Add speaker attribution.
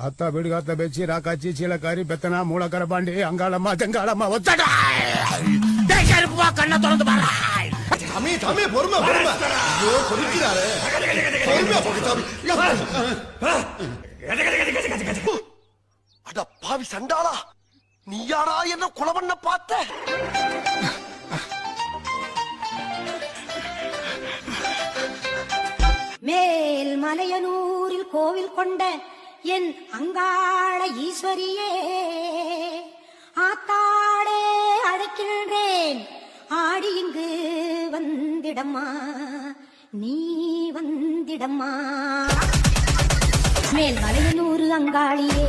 Speaker 1: அத்தா விடுகாத்த பேச்சு ராக்காச்சி சீலக்காரி பெத்தனா மூலக்கர பாண்டி அங்காளம்மா தெங்காளம்மா ஒத்தடா கண்ணை திறந்து பாரு.
Speaker 2: தம்பி தம்பி பொறுமை பொறுமை. ஐயோ கொதிக்கிறாரு. அட பாவி சண்டாளா, நீ யாரா என்ன கொலை பண்ண பார்த்த?
Speaker 3: மேல் மலையனூரில் கோவில் கொண்ட என் அங்காள ஈஸ்வரியே, ஆத்தாடே அழைக்கின்றேன், ஆடி இங்கு வந்திடம்மா, நீ வந்திடம்மா. மேல் மலையனூர் அங்காளியே